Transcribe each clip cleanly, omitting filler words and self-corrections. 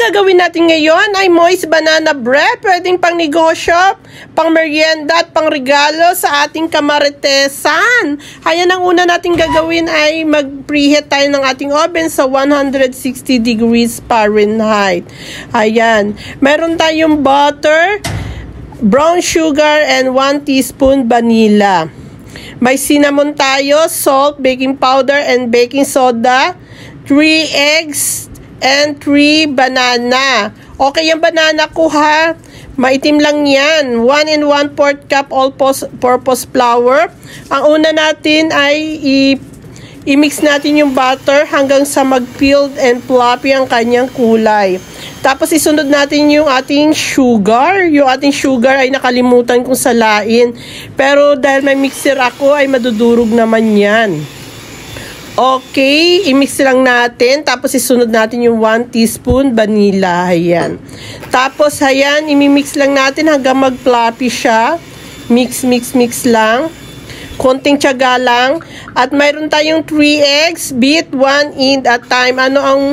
gagawin natin ngayon ay moist banana bread. Pwedeng pang negosyo, pang merienda at pang regalo sa ating kamaritesan. Ayan, ang una natin gagawin ay mag-preheat tayo ng ating oven sa 160 degrees Fahrenheit. Ayan, meron tayong butter, brown sugar, and 1 teaspoon vanilla. May cinnamon tayo, salt, baking powder, and baking soda, 3 eggs, and 3 banana. Okay, yung banana ko ha, maitim lang yan. 1 and 1/4 cup all-purpose flour. Ang una natin ay i-mix natin yung butter hanggang sa mag-filled and fluffy ang kanyang kulay. Tapos isunod natin yung ating sugar. Yung ating sugar ay nakalimutan kong salain. Pero dahil may mixer ako ay madudurog naman yan. Okay, i-mix lang natin. Tapos isunod natin yung 1 teaspoon vanilla. Ayan. Tapos ayan, i-mix lang natin hanggang mag-fluffy siya. Mix lang. Konting tiyaga lang. At mayroon tayong 3 eggs. Beat 1 in at time. Ano ang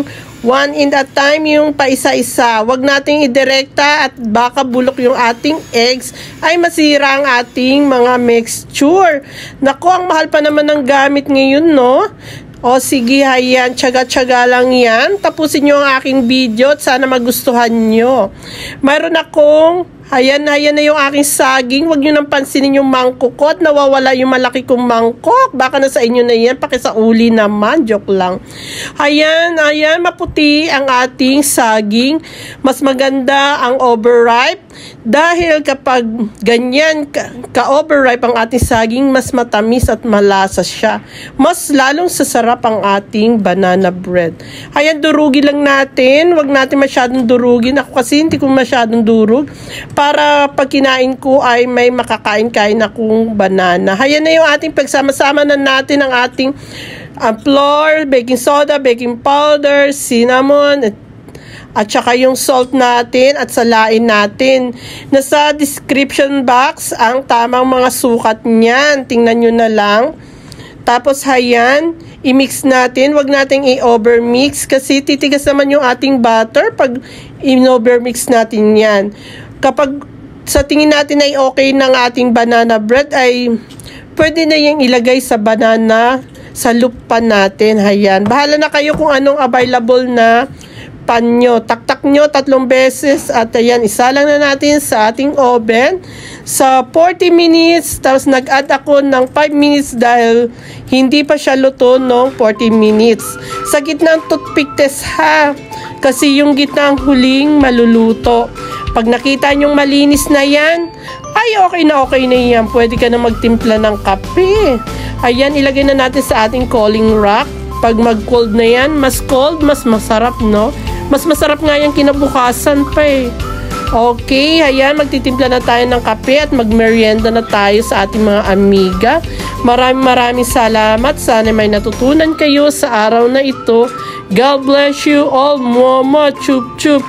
1 in at time? Yung paisa-isa. Huwag nating idirekta at baka bulok yung ating eggs ay masira ang ating mga mixture. Naku, ang mahal pa naman ng gamit ngayon, no? O sige, ayan, tiyaga-tiyaga lang yan. Tapusin nyo ang aking video at sana magustuhan nyo. Mayroon akong ayan na yung aking saging. Huwag nyo nang pansinin yung mangkok ko at nawawala yung malaki kong mangkok. Baka nasa inyo na yan. Pakisauli naman. Joke lang. Ayan, maputi ang ating saging. Mas maganda ang overripe. Dahil kapag ganyan ka-overripe ang ating saging, mas matamis at malasa siya. Mas lalong sasarap ang ating banana bread. Ayan, durugin lang natin. Huwag natin masyadong durugin. Ako kasi hindi ko masyadong durug. Para pag kinain ko ay may makakain-kain akong banana. Ayan na yung ating pagsama-sama na natin ang ating flour, baking soda, baking powder, cinnamon, at saka yung salt natin at salain natin. Nasa description box ang tamang mga sukat niyan. Tingnan nyo na lang. Tapos ayan, i-mix natin. Huwag nating i-overmix kasi titigas naman yung ating butter pag i-overmix natin yan. Kapag sa tingin natin ay okay ng ating banana bread, ay pwede na yung ilagay sa banana sa lupa natin. Ayan. Bahala na kayo kung anong available na panyo. Taktak nyo 3 beses at ayan, isa lang na natin sa ating oven sa 40 minutes. Tapos nag-add ako ng 5 minutes dahil hindi pa siya luto ng 40 minutes. Sa gitna ng toothpick test ha, kasi yung gitna ang huling maluluto. Pag nakita nyong malinis na yan, ay okay na yan. Pwede ka na magtimpla ng kape. Ayan, ilagay na natin sa ating cooling rack. Pag mag-cold na yan, mas cold, mas masarap, no? Mas masarap nga yung kinabukasan pa eh. Okay, ayan, magtitimpla na tayo ng kape at magmerienda na tayo sa ating mga amiga. Maraming salamat. Sana may natutunan kayo sa araw na ito. God bless you all. Mama, chup chup.